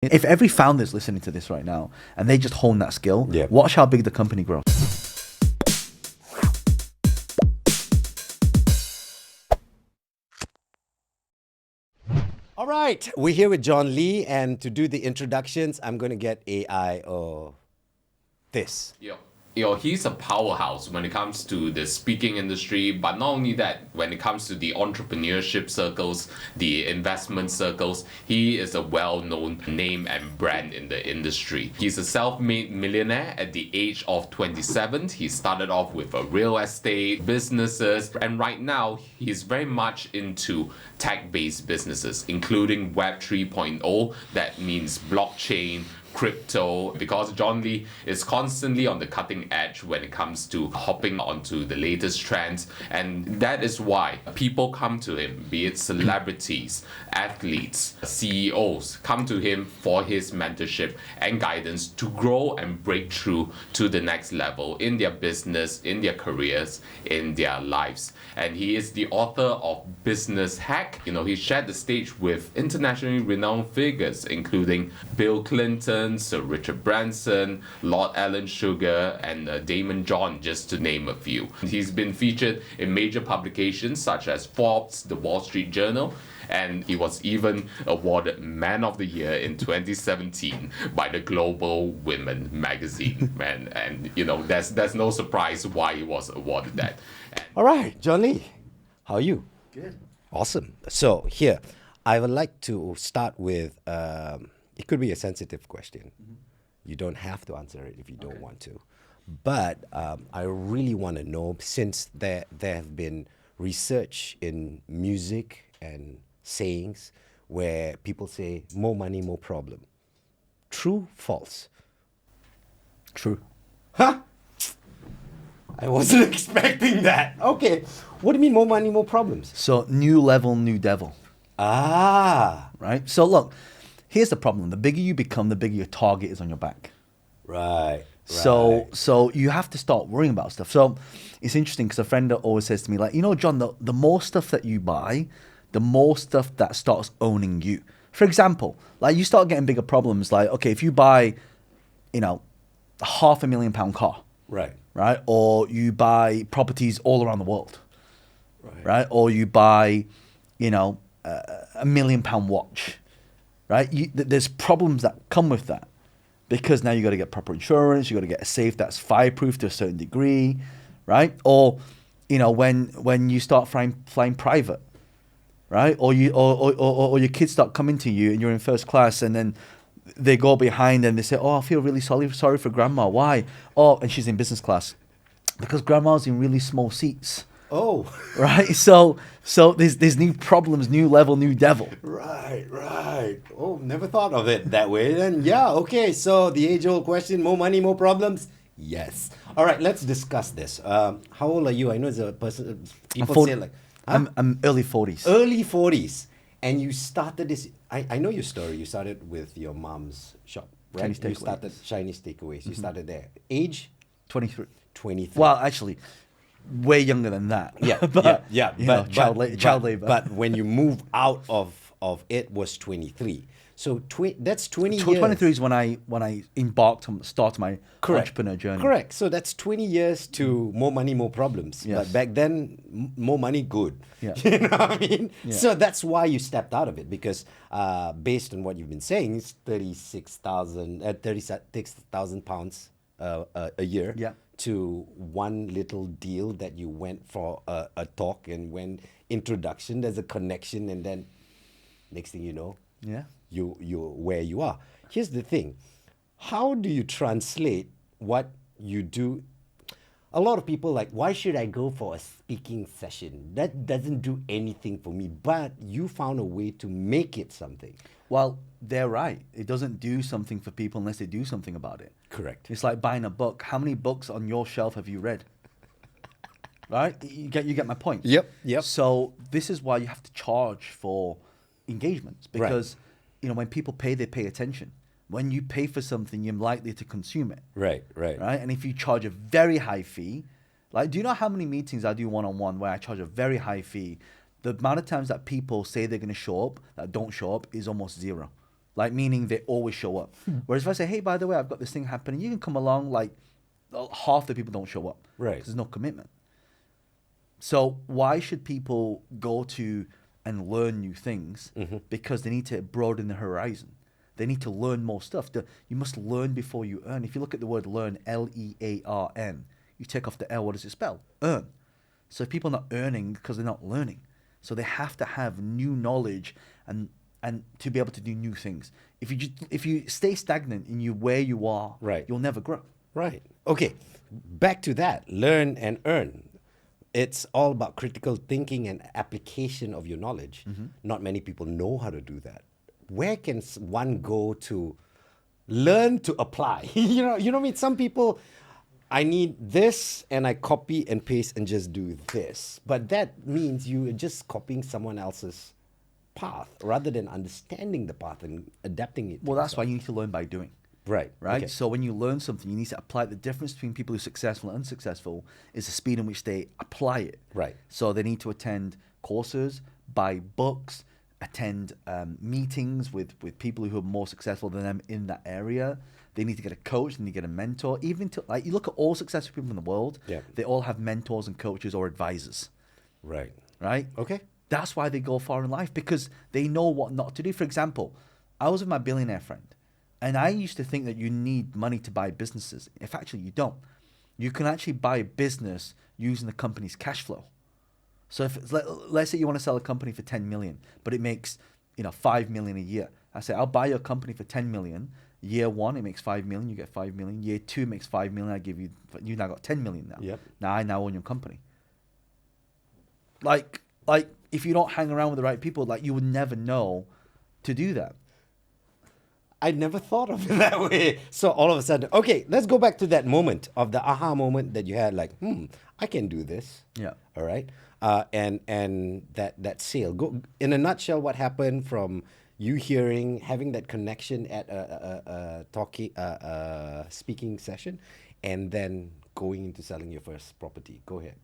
If every founder is listening to this right now and they just hone that skill, Yeah. watch how big the company grows. All right, we're here with John Lee, and to do the introductions, I'm going to get AI or this. He's a powerhouse when it comes to the speaking industry, but not only that, when it comes to the entrepreneurship circles, the investment circles, he is a well-known name and brand in the industry. He's a self-made millionaire at the age of 27. He started off with a real estate businesses, and right now he's very much into tech-based businesses, including Web 3.0. That means blockchain, crypto, because John Lee is constantly on the cutting edge when it comes to hopping onto the latest trends, and that is why people come to him, be it celebrities, athletes, CEOs, come to him for his mentorship and guidance to grow and break through to the next level in their business, in their careers, in their lives. And he is the author of Business Hack. He shared the stage with internationally renowned figures, including Bill Clinton, Sir Richard Branson, Lord Alan Sugar, and Damon John, just to name a few. He's been featured in major publications such as Forbes, The Wall Street Journal, and he was even awarded Man of the Year in 2017 by the Global Women magazine. And there's no surprise why he was awarded that. All right, John Lee, how are you? Good. Awesome. So here, I would like to start with, it could be a sensitive question. Mm-hmm. You don't have to answer it if you don't want to. But I really want to know, since there have been research in music and sayings where people say, more money, more problem. True, false? True. Huh? I wasn't expecting that. Okay. What do you mean more money, more problems? So new level, new devil. Ah. Right? So look, here's the problem. The bigger you become, the bigger your target is on your back. Right. So you have to start worrying about stuff. So it's interesting because a friend always says to me, like, John, the more stuff that you buy, the more stuff that starts owning you. For example, like you start getting bigger problems. Like, okay, if you buy, a £500,000 car. Right? Or you buy properties all around the world. Right? Or you buy, £1 million watch. Right? There's problems that come with that. Because now you got to get proper insurance, you got to get a safe that's fireproof to a certain degree, right? Or, when you start flying private, right? Or or your kids start coming to you and you're in first class, and then they go behind and they say, "Oh, I feel really sorry for grandma. Why?" Oh, and she's in business class because grandma's in really small seats. Oh. Right. So there's new problems, new level, new devil. Right. Oh, never thought of it that way. Then yeah, okay. So the age-old question: more money, more problems. Yes. All right. Let's discuss this. How old are you? I know it's a person. People say like, huh? I'm early 40s. Early 40s, and you started this. I know your story. You started with your mom's shop, right? Chinese You takeaways. started Chinese takeaways. You started there. Age? 23. 23. Well, actually, way younger than that. Yeah, but, yeah. Child labor. But when you move out of it was 23. So that's 20 years. 23 is when I embarked on start my entrepreneur journey. Correct. So that's 20 years to more money, more problems. Yes. But back then, more money, good. Yeah. You know what I mean? Yeah. So that's why you stepped out of it, because based on what you've been saying, it's 36,000 pounds a year. Yeah. To one little deal that you went for a talk, and when introduction, there's a connection, and then next thing you know, Yeah. you're where you are. Here's the thing. How do you translate what you do? A lot of people like, why should I go for a speaking session? That doesn't do anything for me. But you found a way to make it something. Well, they're right. It doesn't do something for people unless they do something about it. Correct. It's like buying a book. How many books on your shelf have you read? Right? You get my point. Yep. So this is why you have to charge for engagements, because when people pay, they pay attention. When you pay for something, you're likely to consume it. Right. And if you charge a very high fee, like, do you know how many meetings I do one-on-one where I charge a very high fee? The amount of times that people say they're going to show up that don't show up is almost zero. like meaning they always show up. Whereas if I say, hey, by the way, I've got this thing happening, you can come along, like half the people don't show up. Right. Because there's no commitment. So why should people go to and learn new things? Because they need to broaden their horizon. They need to learn more stuff. You must learn before you earn. If you look at the word learn, Learn, you take off the L, what does it spell? Earn. So if people are not earning because they're not learning. So they have to have new knowledge and to be able to do new things. If you stay stagnant in where you are, right, you'll never grow. Right. Okay. Back to that. Learn and earn. It's all about critical thinking and application of your knowledge. Not many people know how to do that. Where can one go to learn to apply? you know what I mean? Some people, I need this and I copy and paste and just do this. But that means you are just copying someone else's path rather than understanding the path and adapting it. Well, that's why you need to learn by doing. Right. Right. Okay. So when you learn something, you need to apply. The difference between people who are successful and unsuccessful is the speed in which they apply it. Right. So they need to attend courses, buy books, attend meetings with people who are more successful than them in that area. They need to get a coach, they need to get a mentor. Even to, like, you look at all successful people in the world, Yeah. they all have mentors and coaches or advisors. Right. Right. Okay. That's why they go far in life, because they know what not to do. For example, I was with my billionaire friend, and I used to think that you need money to buy businesses. If actually you don't. You can actually buy a business using the company's cash flow. So if let's say you want to sell a company for 10 million, but it makes 5 million a year. I say, I'll buy your company for 10 million. Year one, it makes 5 million. You get 5 million. Year two, it makes 5 million. I give you now got 10 million now. Yep. Now I own your company. Like if you don't hang around with the right people, like you would never know to do that. I never thought of it that way. So all of a sudden, okay, let's go back to that moment of the aha moment that you had, like, I can do this. Yeah. All right. And that sale. Go in a nutshell. What happened from you having that connection at a speaking session, and then going into selling your first property? Go ahead.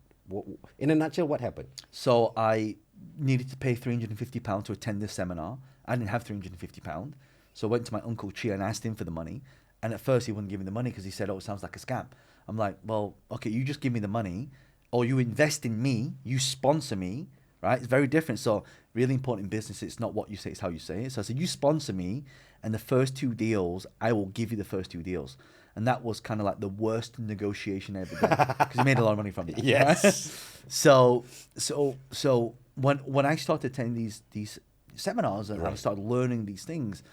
In a nutshell, what happened? So I needed to pay £350 to attend this seminar. I didn't have £350. So I went to my Uncle Chia and asked him for the money. And at first he wouldn't give me the money because he said, oh, it sounds like a scam. I'm like, well, okay, you just give me the money, or you invest in me, you sponsor me, right? It's very different. So really important in business, it's not what you say, it's how you say it. So I said, you sponsor me, and the first 2 deals, I will give you the first 2 deals. And that was kind of like the worst negotiation I ever done, because he made a lot of money from that. Yes. Right? So when I started attending these seminars and I started learning these things,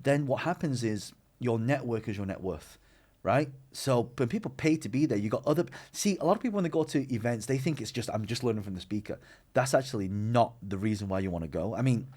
then what happens is your network is your net worth, right? So when people pay to be there, you got a lot of people when they go to events, they think it's just, I'm just learning from the speaker. That's actually not the reason why you want to go. I mean,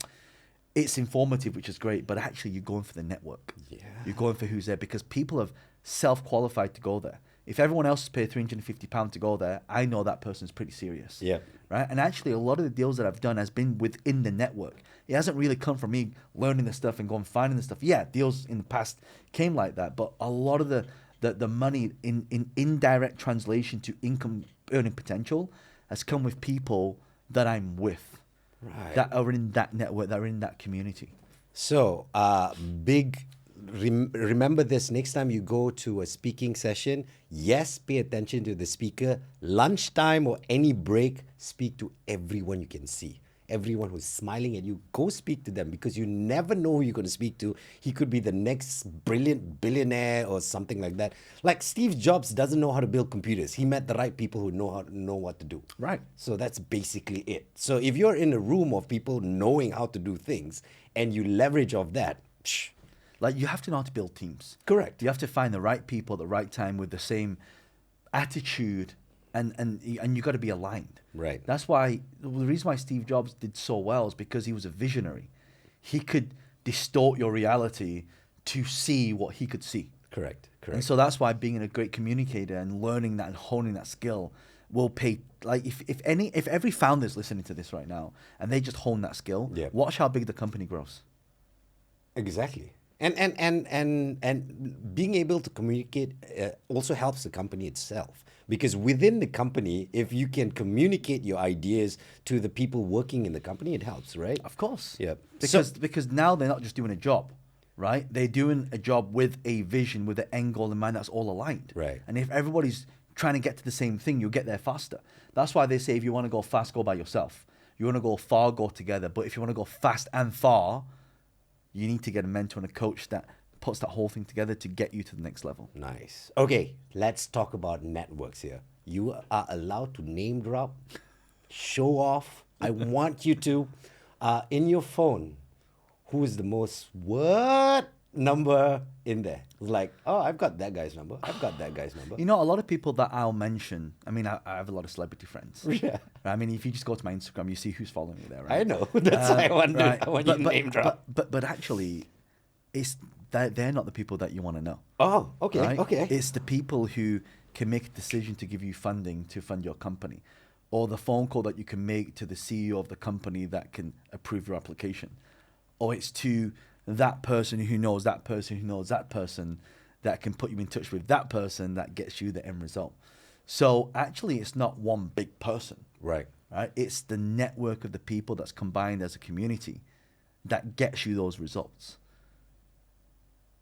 it's informative, which is great, but actually you're going for the network. Yeah. You're going for who's there, because people have self-qualified to go there. If everyone else has paid £350 to go there, I know that person's pretty serious. Yeah. Right? And actually, a lot of the deals that I've done has been within the network. It hasn't really come from me learning the stuff and going finding the stuff. Yeah, deals in the past came like that, but a lot of the money in indirect translation to income earning potential has come with people that I'm with, Right. that are in that network, that are in that community. So, remember this next time you go to a speaking session. Yes, pay attention to the speaker. Lunchtime or any break, speak to everyone you can see. Everyone who's smiling at you, go speak to them, because you never know who you're going to speak to. He could be the next brilliant billionaire or something like that. Like Steve Jobs doesn't know how to build computers. He met the right people who know what to do. Right. So that's basically it. So if you're in a room of people knowing how to do things and you leverage off that, Like, you have to know how to build teams. Correct. You have to find the right people at the right time with the same attitude, and you got to be aligned. Right. That's why the reason why Steve Jobs did so well is because he was a visionary. He could distort your reality to see what he could see. Correct. And so that's why being a great communicator and learning that and honing that skill will pay. Like if every founder is listening to this right now and they just hone that skill, Yeah. watch how big the company grows. Exactly. And being able to communicate also helps the company itself, because within the company, if you can communicate your ideas to the people working in the company, it helps, right? Of course. Yeah. Because now they're not just doing a job. right? They're doing a job with a vision, with an end goal in mind that's all aligned. Right. And if everybody's trying to get to the same thing, you'll get there faster. That's why they say if you want to go fast, go by yourself. You want to go far, go together. But if you want to go fast and far, you need to get a mentor and a coach that puts that whole thing together to get you to the next level. Nice. Okay, let's talk about networks here. You are allowed to name drop, show off. I want you to, in your phone, who is the most what number in there? It's like, oh, I've got that guy's number. I've got that guy's number. You know, a lot of people that I'll mention, I mean, I have a lot of celebrity friends. Yeah. I mean, if you just go to my Instagram, you see who's following me there, right? I know. That's why I wonder. Right. I want you to name drop. But actually, they're not the people that you want to know. Oh, okay, Right? okay. It's the people who can make a decision to give you funding to fund your company, or the phone call that you can make to the CEO of the company that can approve your application, or it's to that person who knows that person who knows that person that can put you in touch with that person that gets you the end result. So actually, it's not one big person. Right. Right? It's the network of the people that's combined as a community that gets you those results.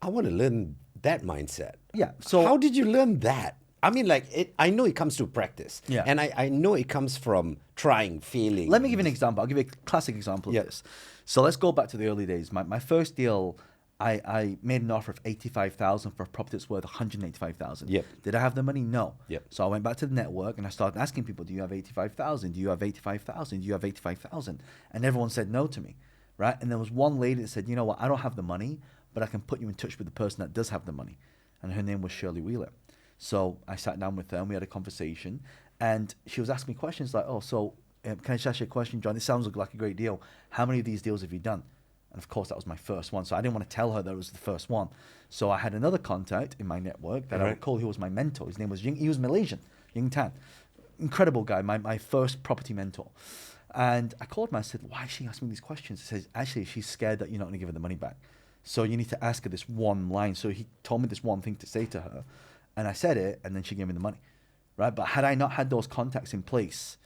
I want to learn that mindset. Yeah, so- how did you learn that? I mean, like, I know it comes to practice. Yeah. And I know it comes from trying, failing. Let me give you an example. I'll give you a classic example of Yeah. this. So let's go back to the early days. My first deal, I made an offer of 85,000 for a property that's worth 185,000. Yep. Did I have the money? No. Yep. So I went back to the network and I started asking people, do you have 85,000? Do you have 85,000? Do you have 85,000? And everyone said no to me, right? And there was one lady that said, you know what, I don't have the money, but I can put you in touch with the person that does have the money. And her name was Shirley Wheeler. So I sat down with her and we had a conversation, and she was asking me questions like, oh, so can I just ask you a question, John? This sounds like a great deal. How many of these deals have you done? And of course, that was my first one. So I didn't want to tell her that it was the first one. So I had another contact in my network that I would call, who was my mentor. His name was Ying. He was Malaysian, Ying Tan. Incredible guy, my first property mentor. And I called him, I said, why is she asking me these questions? He says, actually, she's scared that you're not going to give her the money back. So you need to ask her this one line. So he told me this one thing to say to her. And I said it, and then she gave me the money, right? But had I not had those contacts in place,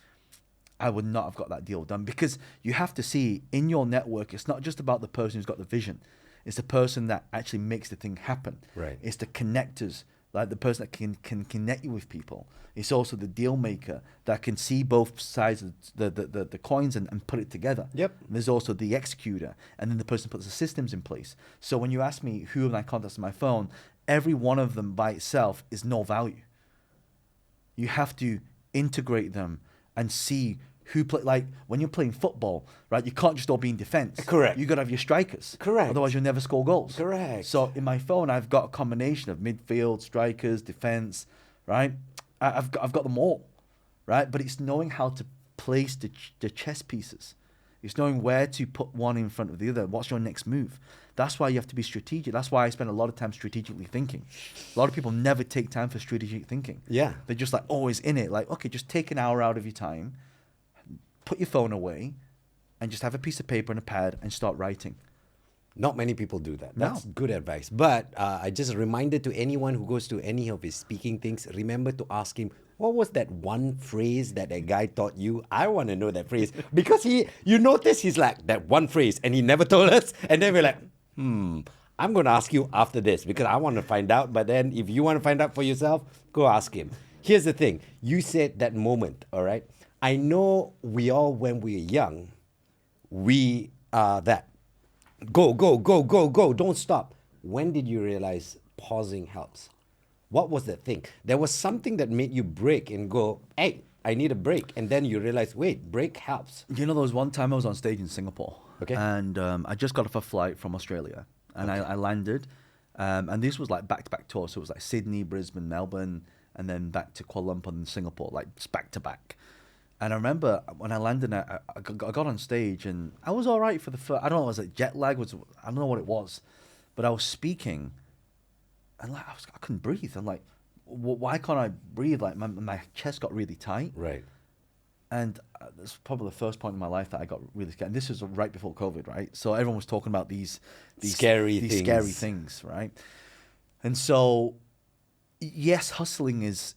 I would not have got that deal done. Because you have to see, in your network, it's not just about the person who's got the vision. It's the person that actually makes the thing happen. Right. It's the connectors, like the person that can connect you with people. It's also the deal maker that can see both sides of the coins and put it together. Yep. And there's also the executor, and then the person puts the systems in place. So when you ask me who are my contacts on my phone, every one of them by itself is no value. You have to integrate them and see who play. Like when you're playing football, right? You can't just all be in defense. Correct. You got to have your strikers. Correct. Otherwise, you'll never score goals. Correct. So in my phone, I've got a combination of midfield, strikers, defense. Right? I've got them all. Right? But it's knowing how to place the chess pieces. It's knowing where to put one in front of the other. What's your next move? That's why you have to be strategic. That's why I spend a lot of time strategically thinking. A lot of people never take time for strategic thinking. Yeah. They're just like always in it. Like, okay, just take an hour out of your time, put your phone away, and just have a piece of paper and a pad and start writing. Not many people do that. No. That's good advice. But I just reminded to anyone who goes to any of his speaking things, remember to ask him, what was that one phrase that a guy taught you? I want to know that phrase. Because you notice he's like, that one phrase, and he never told us. And then we're like, I'm going to ask you after this because I want to find out. But then if you want to find out for yourself, go ask him. Here's the thing. You said that moment, all right? I know we all, when we're young, we are that. Go, go, go, go, go. Don't stop. When did you realize pausing helps? What was that thing? There was something that made you break and go, hey, I need a break. And then you realize, wait, break helps. You know, there was one time I was on stage in Singapore. Okay. And I just got off a flight from Australia. And I landed. And this was like back-to-back tours. So it was like Sydney, Brisbane, Melbourne, and then back to Kuala Lumpur and Singapore, like just back-to-back. And I remember when I landed, I got on stage and I was all right for the first, I don't know, was it jet lag? I don't know what it was. But I was speaking and like I couldn't breathe. I'm like, why can't I breathe? Like my chest got really tight. Right. And that's probably the first point in my life that I got really scared. And this was right before COVID, right? So everyone was talking about these scary things, right? And so, yes, hustling is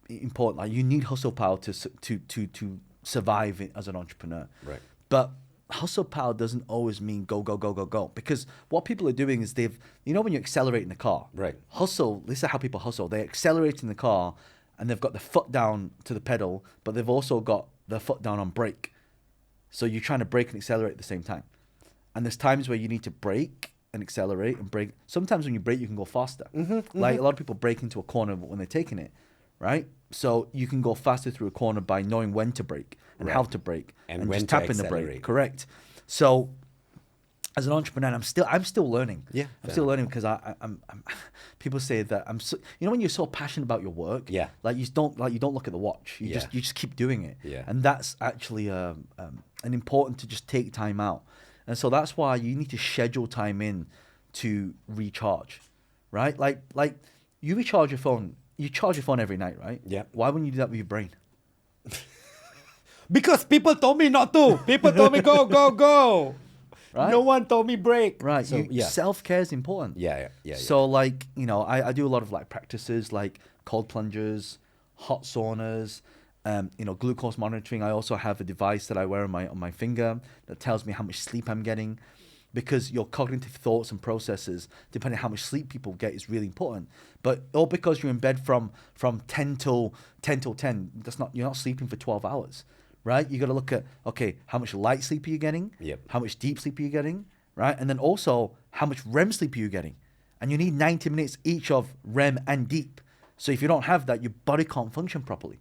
important. Like you need hustle power to survive as an entrepreneur. Right. But hustle power doesn't always mean go, go, go, go, go. Because what people are doing is when you accelerate in the car, Right. Hustle, this is how people hustle. They accelerate in the car and they've got the foot down to the pedal, but they've also got the foot down on brake. So you're trying to brake and accelerate at the same time. And there's times where you need to brake and accelerate and brake. Sometimes when you brake, you can go faster. Like a lot of people brake into a corner when they're taking it, right? So you can go faster through a corner by knowing when to brake and how to brake And and when just to tapping the brake. accelerate. Correct. So as an entrepreneur, I'm still learning. Yeah, I'm fair still enough. learning because I'm people say that I'm so, when you're so passionate about your work, Yeah. like you don't look at the watch. You Yeah. just keep doing it. Yeah. And that's actually an important to just take time out. And so that's why you need to schedule time in to recharge, right? Like you recharge your phone. You charge your phone every night, right? Yeah. Why wouldn't you do that with your brain? Because people told me not to. People told me go, go, go. Right. No one told me break. Right. So, yeah. Self-care is important. Yeah. So like, I do a lot of like practices like cold plungers, hot saunas, glucose monitoring. I also have a device that I wear on my finger that tells me how much sleep I'm getting, because your cognitive thoughts and processes, depending on how much sleep people get, is really important. But all because you're in bed from 10 till 10, you're not sleeping for 12 hours. Right? You got to look at, okay, how much light sleep are you getting? Yep. How much deep sleep are you getting? Right? And then also, how much REM sleep are you getting? And you need 90 minutes each of REM and deep. So if you don't have that, your body can't function properly.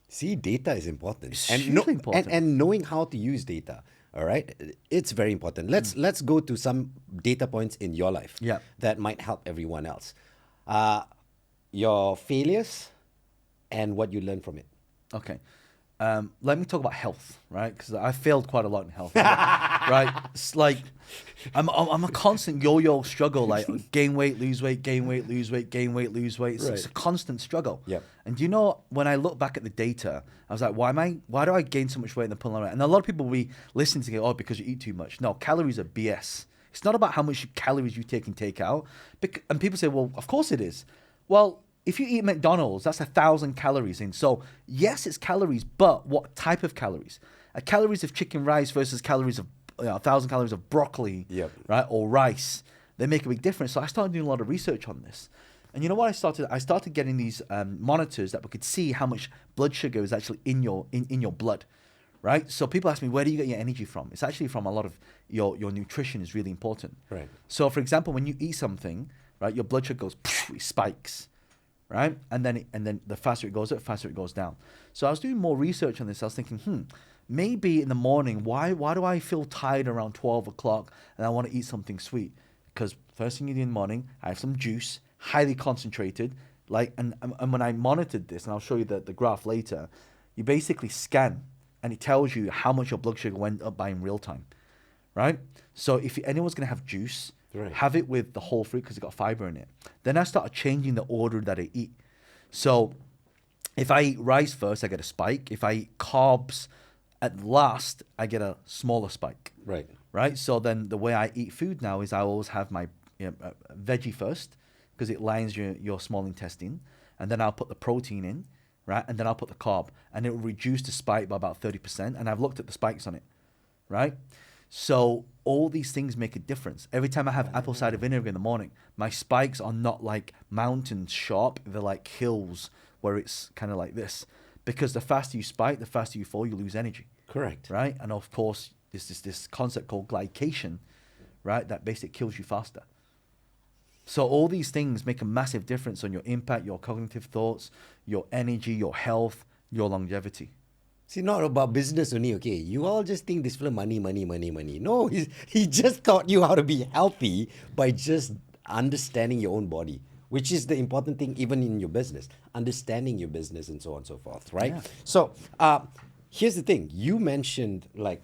See, data is important. It's and hugely important. And knowing how to use data, all right? It's very important. Let's go to some data points in your life Yeah. that might help everyone else. Your failures and what you learn from it. Okay. Let me talk about health, right? Because I failed quite a lot in health, right? It's like I'm a constant yo-yo struggle, like gain weight, lose weight, gain weight, lose weight, gain weight, lose weight. It's a constant struggle. Yep. And when I look back at the data, I was like, why do I gain so much weight in the pull on? And a lot of people will be listening to go, because you eat too much. No, calories are BS. It's not about how much calories you take out. And people say, well, of course it is. Well, if you eat McDonald's, that's 1,000 calories in. So yes, it's calories, but what type of calories? Calories of chicken rice versus calories of 1,000 calories of broccoli, right, or rice. They make a big difference. So I started doing a lot of research on this. And you know what I started? I started getting these monitors that we could see how much blood sugar is actually in your blood, right? So people ask me, where do you get your energy from? It's actually from a lot of your nutrition is really important. Right. So for example, when you eat something, right, your blood sugar goes, it spikes. Right, and then the faster it goes up, faster it goes down. So I was doing more research on this. I was thinking, maybe in the morning, why do I feel tired around 12 o'clock and I want to eat something sweet? Because first thing you do in the morning, I have some juice, highly concentrated. And when I monitored this, and I'll show you the graph later, you basically scan and it tells you how much your blood sugar went up by in real time, right? So if anyone's gonna have juice, Right. have it with the whole fruit because it's got fiber in it. Then I started changing the order that I eat. So if I eat rice first, I get a spike. If I eat carbs at last, I get a smaller spike. Right. Right. So then the way I eat food now is I always have my veggie first because it lines your small intestine, and then I'll put the protein in, right, and then I'll put the carb, and it will reduce the spike by about 30%. And I've looked at the spikes on it, right. So all these things make a difference. Every time I have apple cider vinegar in the morning, my spikes are not like mountains sharp. They're like hills where it's kind of like this. Because the faster you spike, the faster you fall, you lose energy. Correct. Right? And of course, there's this concept called glycation, right? That basically kills you faster. So all these things make a massive difference on your impact, your cognitive thoughts, your energy, your health, your longevity. See, not about business only, okay? You all just think this fella money. No, he just taught you how to be healthy by just understanding your own body, which is the important thing even in your business. Understanding your business and so on and so forth, right? Yeah. So here's the thing. You mentioned like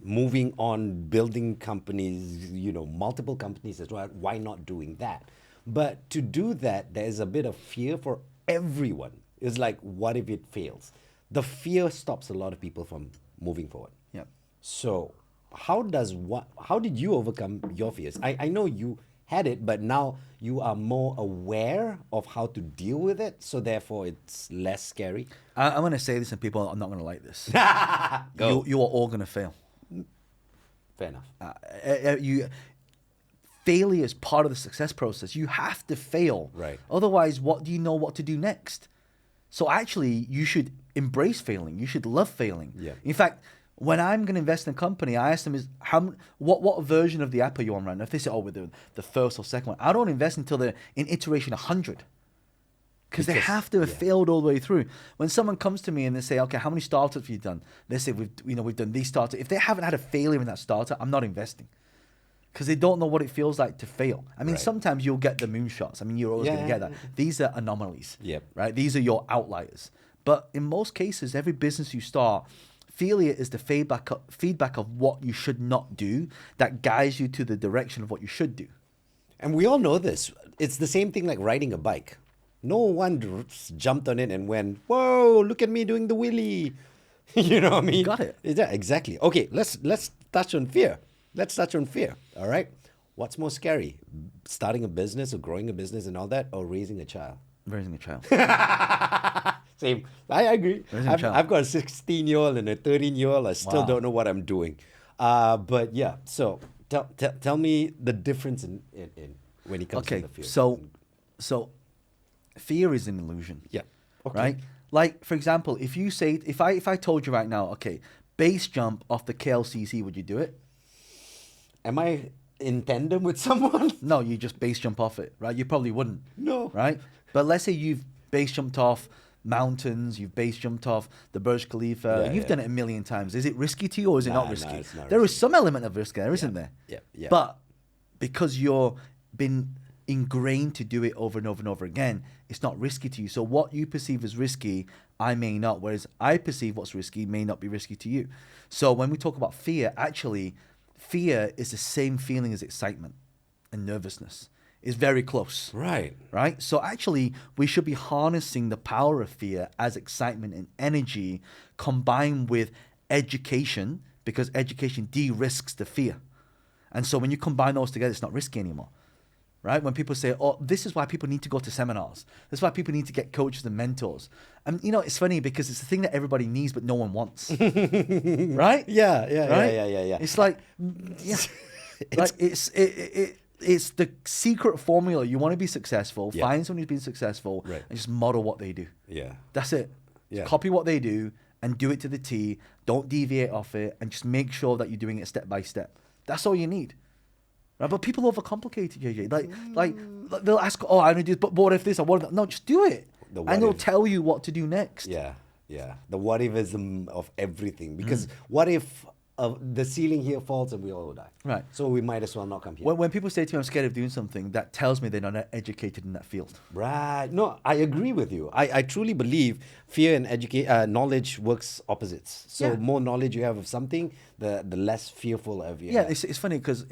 moving on, building companies, multiple companies as well. Why not doing that? But to do that, there's a bit of fear for everyone. It's like, what if it fails? The fear stops a lot of people from moving forward. Yeah. So how did you overcome your fears? I know you had it, but now you are more aware of how to deal with it, so therefore it's less scary. I'm going to say this and people are not going to like this. Go. You are all going to fail. Fair enough. Failure is part of the success process. You have to fail. Right. Otherwise, what do you know what to do next? So actually, you should embrace failing. You should love failing. Yeah. In fact, when I'm going to invest in a company, I ask them what version of the app are you on right now? If they say, oh, we're the first or second one, I don't invest until they're in iteration 100. Because they have to have failed all the way through. When someone comes to me and they say, okay, how many startups have you done? They say, we've done these startups. If they haven't had a failure in that startup, I'm not investing. Because they don't know what it feels like to fail. I mean, sometimes you'll get the moonshots. I mean, you're always going to get that. These are anomalies, right? These are your outliers. But in most cases, every business you start, failure is the feedback of what you should not do that guides you to the direction of what you should do. And we all know this. It's the same thing like riding a bike. No one jumped on it and went, whoa, look at me doing the wheelie. You know what I mean? Got it. Yeah, exactly. Okay, let's touch on fear. Let's touch on fear, all right? What's more scary, starting a business or growing a business and all that, or raising a child? Raising a child. Same. I agree. I've got a 16-year-old and a 13-year-old. I still don't know what I'm doing. But yeah, so tell me the difference in when it comes to the fear. So fear is an illusion. Yeah. Okay. Right? Like, for example, if I told you right now, okay, base jump off the KLCC, would you do it? Am I in tandem with someone? No, you just base jump off it, right? You probably wouldn't. No. Right? But let's say you've base jumped off mountains, you've base jumped off the Burj Khalifa, and you've done it a million times. Is it risky to you or is it not risky? No, it's not there risky. is some element of risk there, isn't there? Yeah. But because you're been ingrained to do it over and over and over again, it's not risky to you. So what you perceive as risky, I may not. Whereas I perceive what's risky may not be risky to you. So when we talk about fear, actually, fear is the same feeling as excitement and nervousness. It's very close. Right. Right? So actually, we should be harnessing the power of fear as excitement and energy combined with education, because education de-risks the fear. And so when you combine those together, it's not risky anymore. Right? When people say, oh, this is why people need to go to seminars. This is why people need to get coaches and mentors. And, it's funny because it's the thing that everybody needs, but no one wants. Right? Yeah. It's like, it's the secret formula. You want to be successful, find someone who's been successful, and just model what they do. Yeah. That's it. Yeah. Copy what they do and do it to the T. Don't deviate off it, and just make sure that you're doing it step by step. That's all you need. Right? But people overcomplicate it, JJ. Like they'll ask, oh, I need to do this, but what if this or what if that? No, just do it. And they'll tell you what to do next. Yeah. The what ifism of everything. Because what if the ceiling here falls and we all die? Right. So we might as well not come here. When people say to me, I'm scared of doing something, that tells me they're not educated in that field. Right. No, I agree with you. I truly believe fear and knowledge works opposites. So more knowledge you have of something, the less fearful of you. Yeah, it's funny because,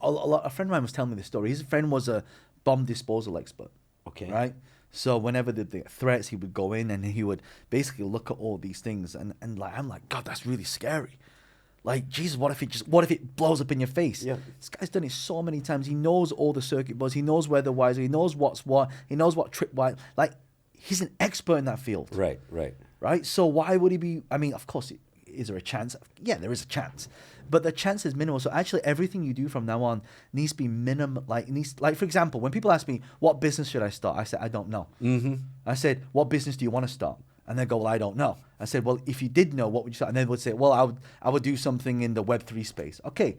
a friend of mine was telling me this story. His friend was a bomb disposal expert. Okay. Right? So whenever the threats, he would go in and he would basically look at all these things. And I'm like, God, that's really scary. Like, Jesus, what if it blows up in your face? Yeah. This guy's done it so many times. He knows all the circuit boards. He knows where the wires are. He knows what's what. He knows what tripwire. Like, he's an expert in that field. Right. Right? So why would he be? I mean, of course, is there a chance? Yeah, there is a chance. But the chance is minimal. So actually, everything you do from now on needs to be minimum. Like, for example, when people ask me, what business should I start? I said, I don't know. Mm-hmm. I said, what business do you want to start? And they go, well, I don't know. I said, well, if you did know, what would you start? And they would say, well, I would do something in the Web3 space. Okay,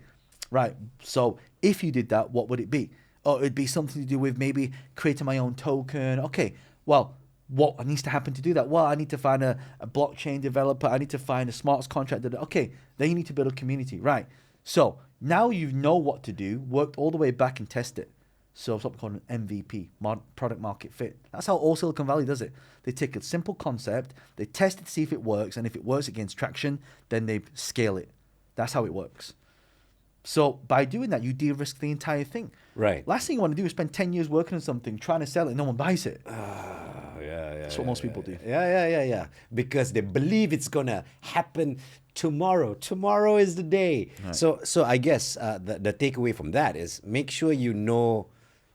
right. So if you did that, what would it be? Oh, it'd be something to do with maybe creating my own token. Okay, well, what needs to happen to do that? Well, I need to find a blockchain developer. I need to find a smart contract. Okay, then you need to build a community. Right. So now you know what to do, worked all the way back and test it. So something called an MVP, product market fit. That's how all Silicon Valley does it. They take a simple concept, they test it to see if it works, and if it works, it gains traction, then they scale it. That's how it works. So by doing that, you de-risk the entire thing. Right. Last thing you want to do is spend 10 years working on something, trying to sell it, and no one buys it. That's what most people do. Yeah. Because they believe it's going to happen tomorrow. Tomorrow is the day. Right. So I guess the takeaway from that is make sure you know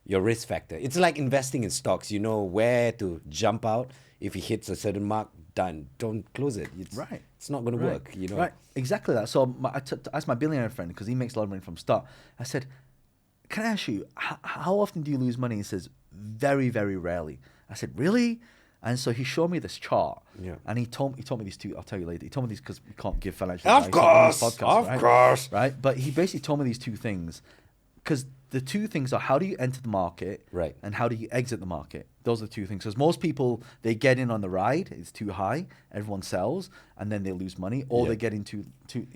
your risk factor. It's like investing in stocks. You know where to jump out. If it hits a certain mark, done. Don't close it. Right. It's not going to work, you know. Right, exactly that. So I asked my billionaire friend, because he makes a lot of money from start. I said, can I ask you, how often do you lose money? He says, very, very rarely. I said, really? And so he showed me this chart, and he told me these two. I'll tell you later. He told me these because we can't give financial advice on this podcast, of course, right? But he basically told me these two things, because the two things are, how do you enter the market, right, and how do you exit the market? Those are the two things. Because most people, they get in on the ride, it's too high, everyone sells, and then they lose money, or they get into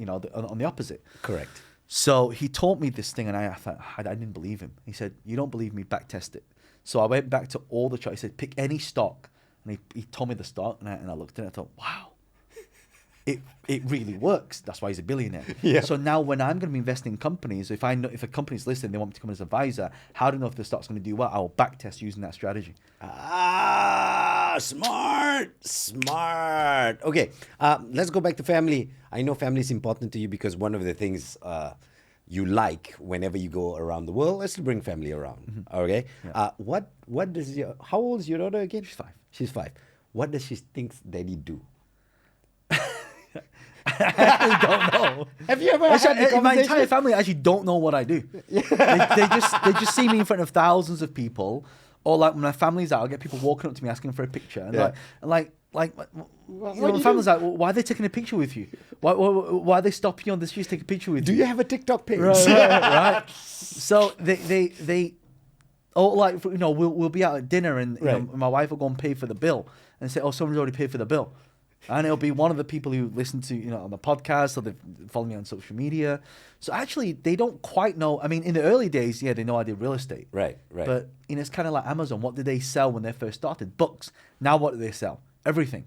on the opposite. Correct. So he taught me this thing, and I thought, I didn't believe him. He said, you don't believe me, back test it. So I went back to all the charts. He said, pick any stock. And he told me the stock, and I looked at it, and I thought, wow, it really works. That's why he's a billionaire. Yeah. So now when I'm going to be investing in companies, if I know, if a company's listening, they want me to come as an advisor, how do I know if the stock's going to do well? I'll back test using that strategy. Smart. Okay, let's go back to family. I know family is important to you because one of the things you like whenever you go around the world is to bring family around. Okay. Yeah. How old is your daughter again? She's 5. She's 5. What does she think daddy do? I don't know. Have you ever had the conversation? My entire family actually don't know what I do. they just see me in front of thousands of people, or like when my family's out, I get people walking up to me asking for a picture, and my family's like, well, why are they taking a picture with you? Why are they stopping you on the street to take a picture with you? Do you have a TikTok page? Right. So they we'll be out at dinner, and my wife will go and pay for the bill and say, oh, someone's already paid for the bill. And it'll be one of the people who listen to, on the podcast, or they follow me on social media. So actually, they don't quite know. I mean, in the early days, they know I did real estate. Right. But, it's kind of like Amazon. What did they sell when they first started? Books. Now what do they sell? Everything.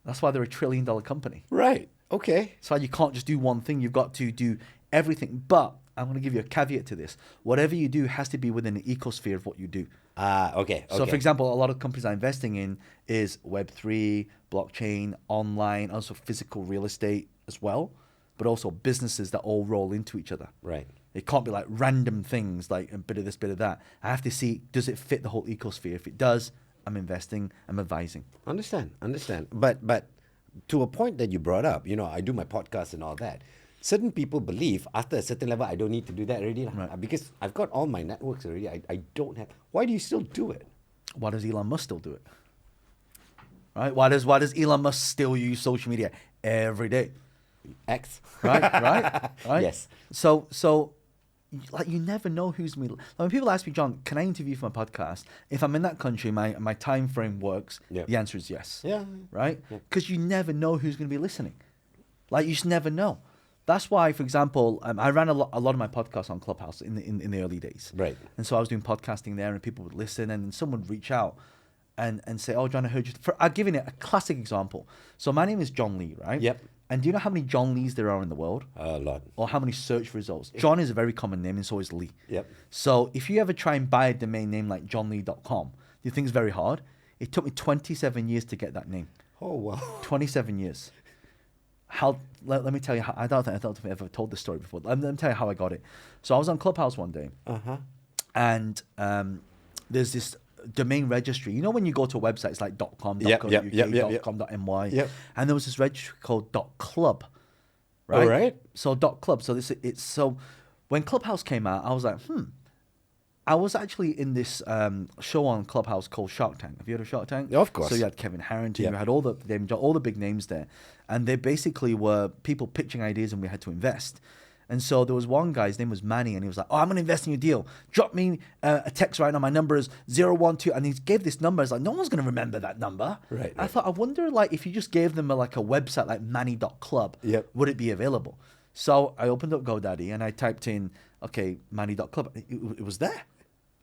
That's why they're $1 trillion company. Right. Okay. That's why you can't just do one thing. You've got to do everything. But I'm going to give you a caveat to this. Whatever you do has to be within the ecosphere of what you do. Okay. So, for example, a lot of companies I'm investing in is Web3, blockchain, online, also physical real estate as well, but also businesses that all roll into each other. Right. It can't be like random things, like a bit of this, bit of that. I have to see, does it fit the whole ecosphere? If it does, I'm investing, I'm advising. Understand. But to a point that you brought up, I do my podcast and all that. Certain people believe after a certain level, I don't need to do that already. Right. Because I've got all my networks already. I don't have. Why do you still do it? Why does Elon Musk still do it? Right? Why does Elon Musk still use social media every day? X. Right? Yes. So you never know who's me. When people ask me, John, can I interview for my podcast? If I'm in that country, my time frame works. Yep. The answer is yes. Yeah. Right? Because you never know who's going to be listening. Like, you just never know. That's why, for example, I ran a lot of my podcasts on Clubhouse in the early days. Right. And so I was doing podcasting there, and people would listen, and someone would reach out and say, oh, John, I heard you. I'm giving it a classic example. So my name is John Lee, right? Yep. And do you know how many John Lees there are in the world? A lot. Or how many search results? John is a very common name, and so is Lee. Yep. So if you ever try and buy a domain name like johnlee.com, do you think it's very hard? It took me 27 years to get that name. Oh, wow. 27 years. Let me tell you how. I don't think I've ever told this story before. Let me tell you how I got it. So I was on Clubhouse one day, and there's this domain registry. You know when you go to a website, it's like .com, .co.uk, .com.my, and there was this registry called .club, right? All right. So .club. So so when Clubhouse came out, I was like, I was actually in this show on Clubhouse called Shark Tank. Have you heard of Shark Tank? Yeah, of course. So you had Kevin Harrington, you had all the big names there, and they basically were people pitching ideas, and we had to invest. And so there was one guy, his name was Manny, and he was like, oh, I'm going to invest in your deal. Drop me a text right now. My number is 012. And he gave this number. I was like, no one's going to remember that number. Right. I thought, I wonder, like, if you just gave them a website like manny.club, would it be available? So I opened up GoDaddy, and I typed in, okay, manny.club. It was there.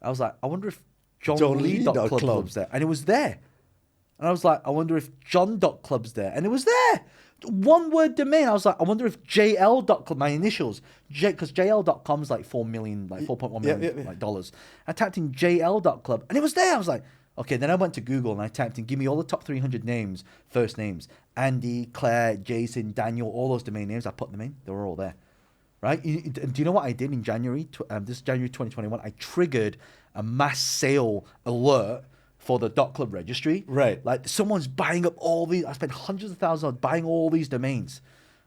I was like, I wonder if johnlee.club was there. And it was there. And I was like, I wonder if john.club's there. And it was there. One word domain. I was like, I wonder if jl.club, my initials, because jl.com is like 4 million, like 4.1 million like dollars. I typed in jl.club, and it was there. I was like, okay. Then I went to Google, and I typed in, give me all the top 300 names, first names. Andy, Claire, Jason, Daniel, all those domain names. I put them in. They were all there. Right? Do you know what I did in January? This January 2021, I triggered a mass sale alert for the .club registry. Right. Like someone's buying up all these. I spent hundreds of thousands of buying all these domains,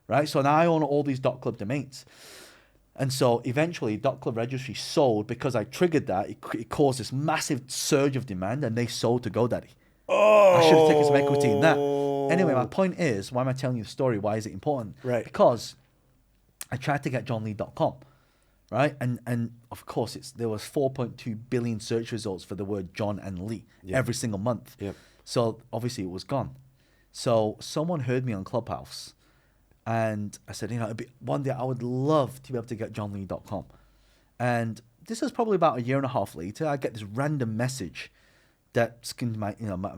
right? So now I own all these .club domains. And so eventually .club registry sold because I triggered that. It caused this massive surge of demand and they sold to GoDaddy. Oh. I should have taken some equity in that. Anyway, my point is, why am I telling you the story? Why is it important? Right. Because I tried to get johnlee.com, right? And of course, there was 4.2 billion search results for the word John and Lee every single month. Yep. So obviously it was gone. So someone heard me on Clubhouse and I said, one day I would love to be able to get johnlee.com. And this is probably about a year and a half later. I get this random message that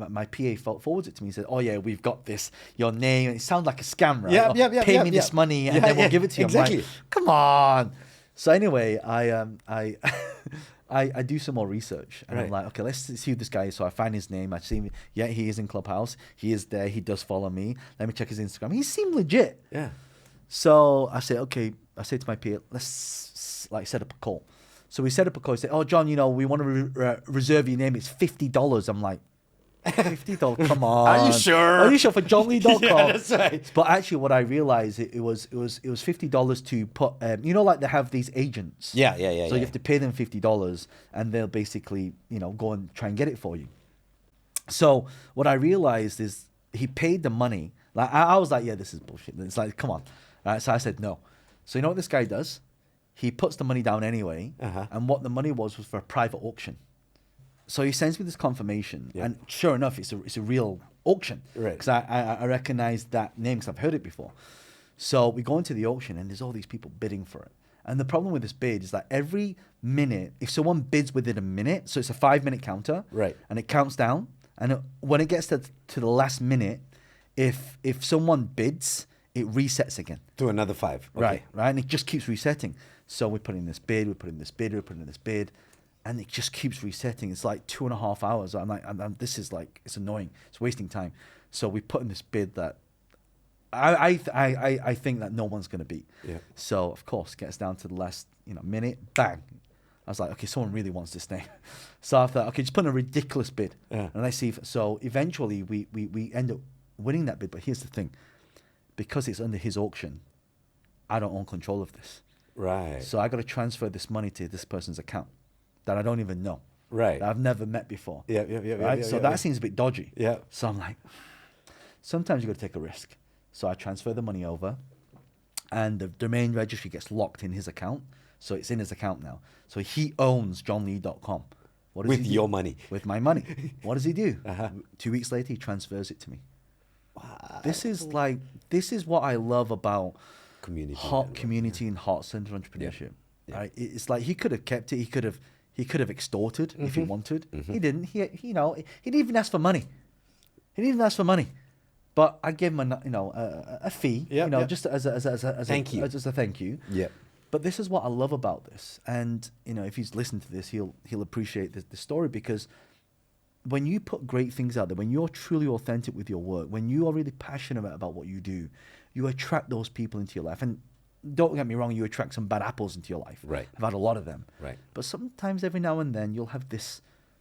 my PA forwards it to me. He said, "Oh yeah, we've got this. Your name. It sounds like a scam, right? Yeah. Pay me this money, and then we'll give it to you." Exactly. I'm like, come on. So anyway, I do some more research, and I'm like, okay, let's see who this guy is. So I find his name. I see him. Yeah, he is in Clubhouse. He is there. He does follow me. Let me check his Instagram. He seemed legit. Yeah. So I say, okay. I say to my PA, let's set up a call. So we set up a call. He said, "Oh, John, we want to reserve your name. It's $50. I'm like, $50? Come on. Are you sure? Are you sure for johnlee.com? Yeah, that's right. But actually, what I realized, it was $50 to put, like they have these agents. Yeah. So you have to pay them $50 and they'll basically, go and try and get it for you. So what I realized is he paid the money. Like I was like, yeah, this is bullshit. It's like, come on. All right, so I said no. So you know what this guy does? He puts the money down anyway, and what the money was for a private auction. So he sends me this confirmation, and sure enough, it's a real auction. Right. Because I recognize that name because I've heard it before. So we go into the auction, and there's all these people bidding for it. And the problem with this bid is that every minute, if someone bids within a minute, so it's a 5-minute counter, right, and it counts down, and when it gets to the last minute, if someone bids, it resets again. To another 5. Okay. Right, and it just keeps resetting. So we put in this bid, we put in this bid, we put in this bid, and it just keeps resetting. It's like 2.5 hours. I'm like, this is like, it's annoying. It's wasting time. So we put in this bid that I think that no one's going to beat. Yeah. So of course, gets down to the last minute, bang. I was like, okay, someone really wants this name. So I thought, okay, just put in a ridiculous bid, and let's see. So eventually we end up winning that bid. But here's the thing, because it's under his auction, I don't own control of this. Right. So I got to transfer this money to this person's account that I don't even know. Right. That I've never met before. Yeah. Right. So that seems a bit dodgy. Yeah. So I'm like, sometimes you got to take a risk. So I transfer the money over, and the domain registry gets locked in his account. So it's in his account now. So he owns johnlee.com. What does With he do? your money. With my money. What does he do? 2 weeks later, he transfers it to me. Wow. This is what I love about community and heart-centered entrepreneurship. Yeah. Right? It's like he could have kept it. He could have extorted if he wanted. He didn't. He didn't even ask for money. But I gave him a fee. Just as a thank you. As a thank you. Yeah. But this is what I love about this, and if he's listened to this, he'll appreciate the story, because when you put great things out there, when you're truly authentic with your work, when you are really passionate about what you do, you attract those people into your life. And don't get me wrong, you attract some bad apples into your life. Right. I've had a lot of them. Right. But sometimes, every now and then, you'll have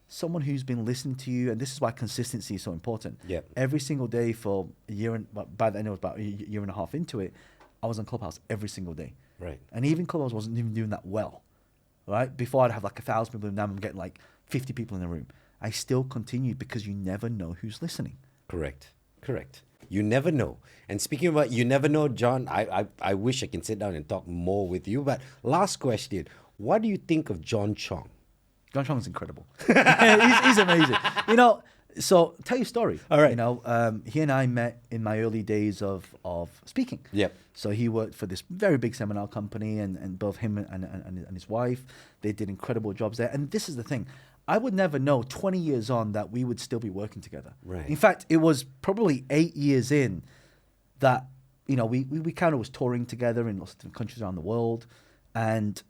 someone who's been listening to you, and this is why consistency is so important. Yep. Every single day for a year, and by then it was about a year and a half into it, I was on Clubhouse every single day. Right. And even Clubhouse wasn't even doing that well. Right. Before I'd have like 1,000 people, and now I'm getting like 50 people in the room. I still continued because you never know who's listening. Correct. You never know. And speaking about you never know, John, I wish I can sit down and talk more with you. But last question, what do you think of John Chong? John Chong is incredible. he's amazing. So tell you a story. All right. He and I met in my early days of speaking. Yep. So he worked for this very big seminar company, and both him and his wife, they did incredible jobs there. And this is the thing. I would never know 20 years on that we would still be working together. Right. In fact, it was probably 8 years in that, we kind of was touring together in lots of different countries around the world. And,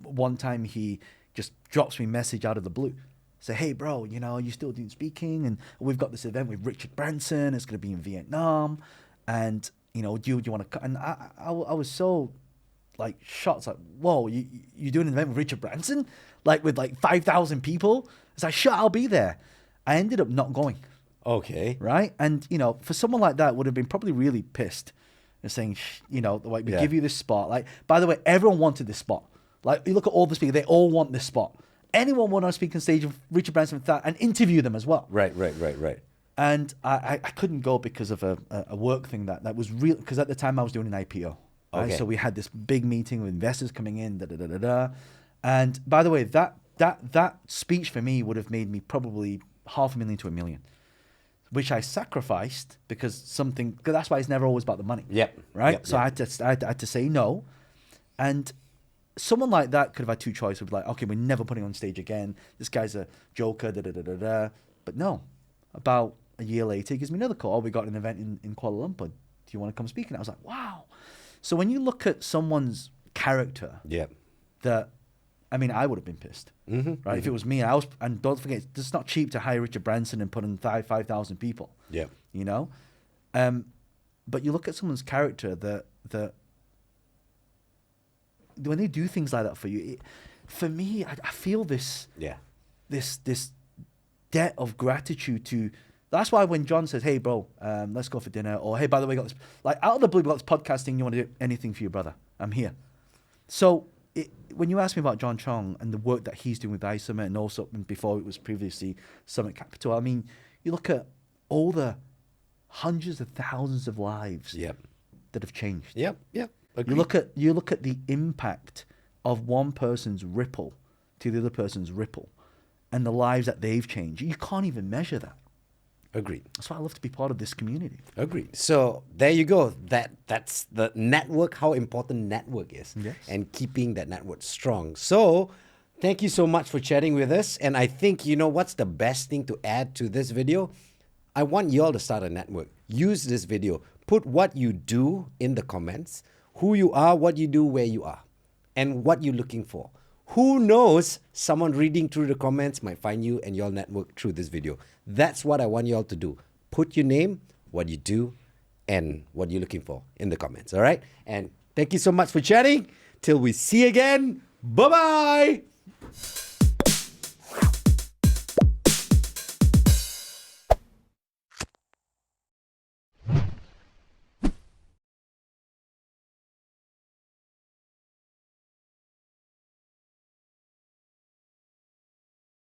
one time he just drops me a message out of the blue. Say, hey, bro, you still doing speaking? And we've got this event with Richard Branson. It's going to be in Vietnam. And, do you want to... And I was so... like shots, like, whoa, you doing an event with Richard Branson, like with like 5,000 people? It's like, sure, I'll be there. I ended up not going. Okay. Right? And, you know, for someone like that would have been probably really pissed and saying, you know, like, we give you this spot. Like, by the way, everyone wanted this spot. Like, you look at all the speakers, they all want this spot. Anyone want to speak on stage with Richard Branson and interview them as well. Right. And I couldn't go because of a work thing that was real, because at the time I was doing an IPO. Right? Okay. So we had this big meeting with investors coming in, And by the way, that speech for me would have made me probably $500,000 to $1 million, which I sacrificed because that's why it's never always about the money. Yep. Right? Yep, So yep. I had to say no. And someone like that could have had two choices. Would be like, okay, we're never putting on stage again. This guy's a joker, But no, about a year later, he gives me another call. We got an event in Kuala Lumpur. Do you want to come speak? And I was like, wow. So when you look at someone's character, I would have been pissed, right? If it was me, and don't forget, it's not cheap to hire Richard Branson and put in 5,000 people. Yeah. You know, but you look at someone's character that when they do things like that for you, for me, I feel this debt of gratitude to. That's why when John says, "Hey, bro, let's go for dinner," or "Hey, by the way, got this," like out of the blue, we got this podcasting. You want to do anything for your brother? I'm here. So when you ask me about John Chong and the work that he's doing with iSummit, and also before it was previously Summit Capital, I mean, you look at all the hundreds of thousands of lives that have changed. Yep. You look at the impact of one person's ripple to the other person's ripple, and the lives that they've changed. You can't even measure that. Agreed. That's why I love to be part of this community. Agreed. So there you go. That's the network, how important network is, and keeping that network strong. So thank you so much for chatting with us. And I think, you know, what's the best thing to add to this video? I want you all to start a network. Use this video. Put what you do in the comments, who you are, what you do, where you are, and what you're looking for. Who knows, someone reading through the comments might find you and your network through this video. That's what I want you all to do. Put your name, what you do, and what you're looking for in the comments, all right? And thank you so much for chatting. Till we see you again, bye-bye.